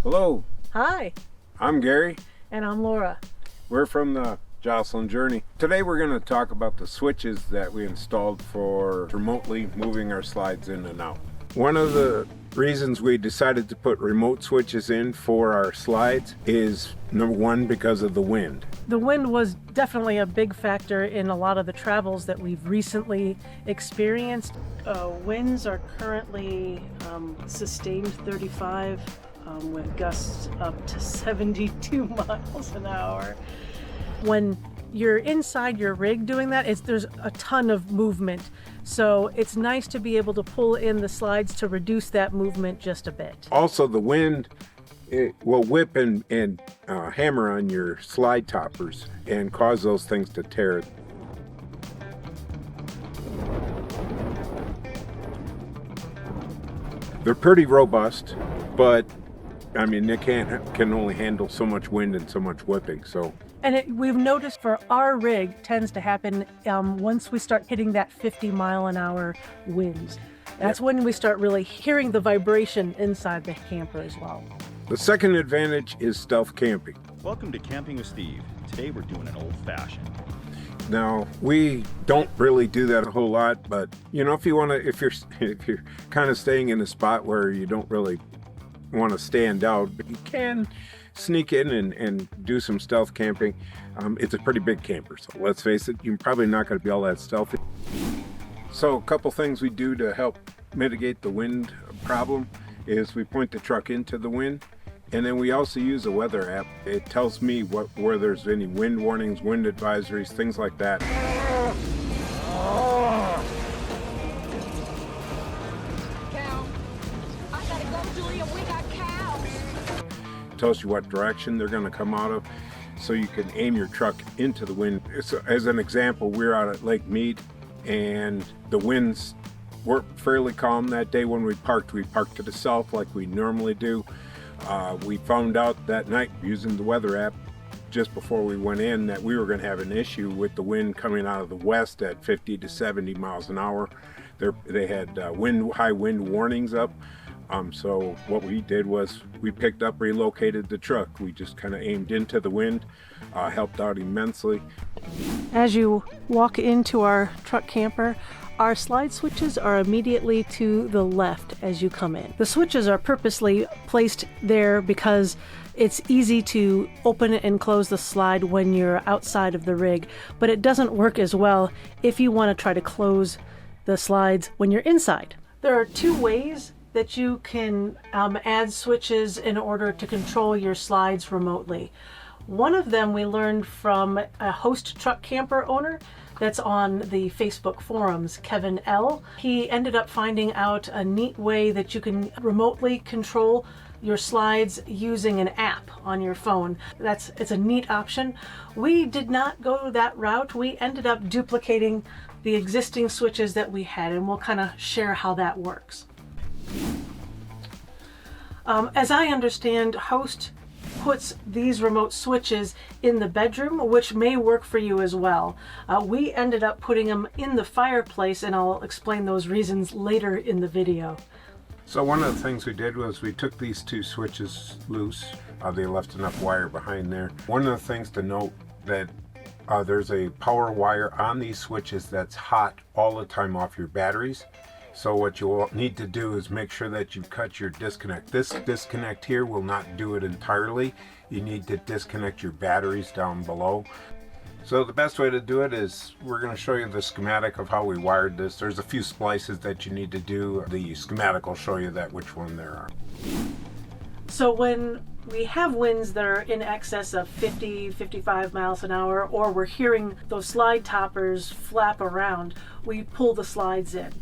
Hello, Hi, I'm Gary. and I'm Laura. We're from the Joslyn Journey. Today we're going to talk about the switches that we installed for remotely moving our slides in and out. One of the reasons we decided to put remote switches in for our slides is, number one, because of the wind. The wind was definitely a big factor in a lot of the travels that we've recently experienced. Winds are currently sustained 35 with gusts up to 72 miles an hour. When you're inside your rig doing that, there's a ton of movement. So it's nice to be able to pull in the slides to reduce that movement just a bit. Also, the wind, it will whip and hammer on your slide toppers and cause those things to tear. They're pretty robust, but I mean, they can only handle so much wind and so much whipping. So, And we've noticed for our rig tends to happen once we start hitting that 50 mile an hour winds. That's when we start really hearing the vibration inside the camper as well. the second advantage is stealth camping. Welcome to Camping with Steve. Today we're doing an old-fashioned. Now, we don't really do that a whole lot, but you know, if you're kind of staying in a spot where you don't really want to stand out, but you can sneak in and do some stealth camping. It's a pretty big camper, so let's face it, you're probably not going to be all that stealthy. So a couple things we do to help mitigate the wind problem is we point the truck into the wind, and then we also use a weather app. It tells me where there's any wind warnings, wind advisories, things like that. Tells you what direction they're going to come out of, so you can aim your truck into the wind. As an example, we're out at Lake Mead, and the winds were fairly calm that day when we parked. We parked to the south like we normally do. We found out that night using the weather app just before we went in that we were going to have an issue with the wind coming out of the west at 50 to 70 miles an hour. They had high wind warnings up. So what we did was we picked up, relocated the truck. We just kind of aimed into the wind, helped out immensely. As you walk into our truck camper, our slide switches are immediately to the left as you come in. The switches are purposely placed there because it's easy to open and close the slide when you're outside of the rig, but it doesn't work as well if you want to try to close the slides when you're inside. There are two ways that you can add switches in order to control your slides remotely. One of them we learned from a host truck camper owner that's on the Facebook forums, Kevin L. He ended up finding out a neat way that you can remotely control your slides using an app on your phone. It's a neat option. We did not go that route. We ended up duplicating the existing switches that we had, and we'll kind of share how that works. As I understand, Host puts these remote switches in the bedroom, which may work for you as well. We ended up putting them in the fireplace, and I'll explain those reasons later in the video. So one of the things we did was we took these two switches loose. They left enough wire behind there. One of the things to note that there's a power wire on these switches that's hot all the time off your batteries. So what you'll need to do is make sure that you cut your disconnect. This disconnect here will not do it entirely. You need to disconnect your batteries down below. So the best way to do it is we're going to show you the schematic of how we wired this. There's a few splices that you need to do. The schematic will show you which one there are. So when we have winds that are in excess of 50, 55 miles an hour, or we're hearing those slide toppers flap around, we pull the slides in.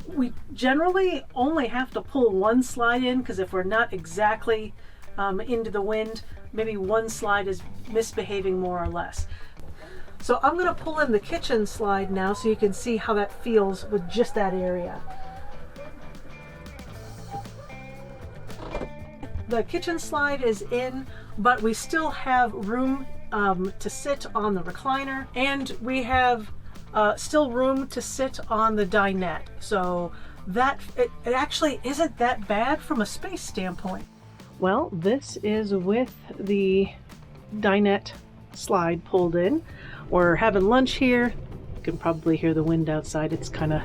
We generally only have to pull one slide in, because if we're not exactly into the wind, maybe one slide is misbehaving more or less. So I'm going to pull in the kitchen slide now so you can see how that feels with just that area. The kitchen slide is in, but we still have room to sit on the recliner, and we have still room to sit on the dinette. So that it actually isn't that bad from a space standpoint. Well, this is with the dinette slide pulled in. We're having lunch here. You can probably hear the wind outside. It's kind of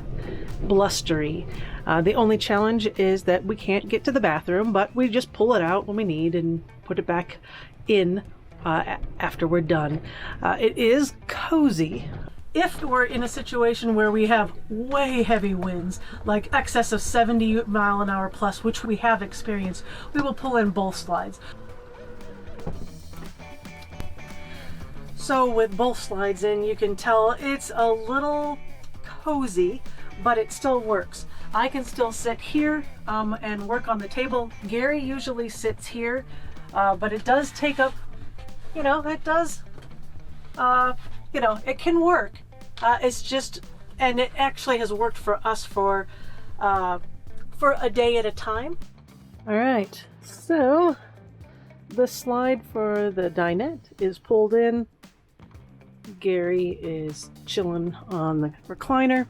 blustery. The only challenge is that we can't get to the bathroom, but we just pull it out when we need and put it back in after we're done. It is cozy. If we're in a situation where we have way heavy winds, like excess of 70 mile an hour plus, which we have experienced, we will pull in both slides. So with both slides in, you can tell it's a little cozy, but it still works. I can still sit here and work on the table. Gary usually sits here, but it does take up, it does, it can work. It's just, and it actually has worked for us for a day at a time. All right, so the slide for the dinette is pulled in. Gary is chilling on the recliner,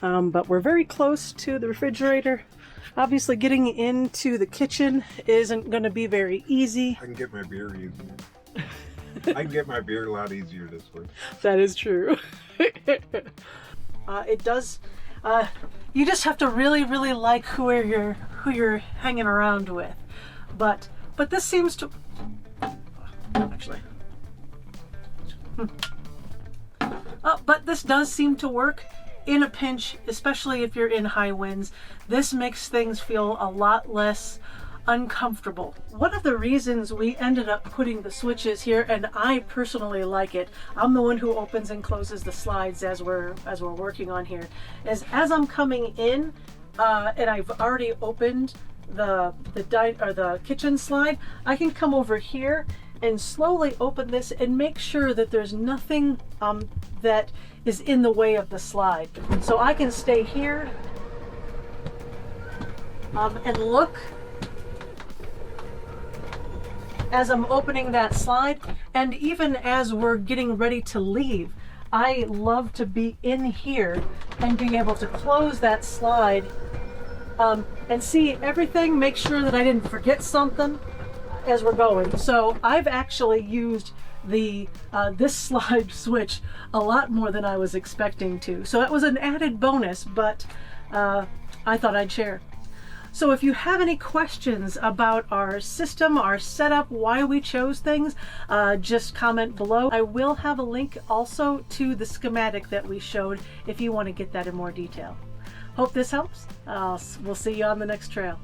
but we're very close to the refrigerator. Obviously getting into the kitchen isn't going to be very easy. I can get my beer easier. I can get my beer a lot easier this way. That is true. It does. You just have to really, really like who you're hanging around with. But this seems to actually. But this does seem to work in a pinch, especially if you're in high winds. This makes things feel a lot less uncomfortable. One of the reasons we ended up putting the switches here, and I personally like it, I'm the one who opens and closes the slides as we're working on here, is as I'm coming in and I've already opened the kitchen slide, I can come over here and slowly open this and make sure that there's nothing that is in the way of the slide. So I can stay here and look as I'm opening that slide, and even as we're getting ready to leave, I love to be in here and being able to close that slide and see everything, make sure that I didn't forget something as we're going. So I've actually used this slide switch a lot more than I was expecting to. So it was an added bonus, but I thought I'd share. So if you have any questions about our system, our setup, why we chose things, just comment below. I will have a link also to the schematic that we showed if you want to get that in more detail. Hope this helps. We'll see you on the next trail.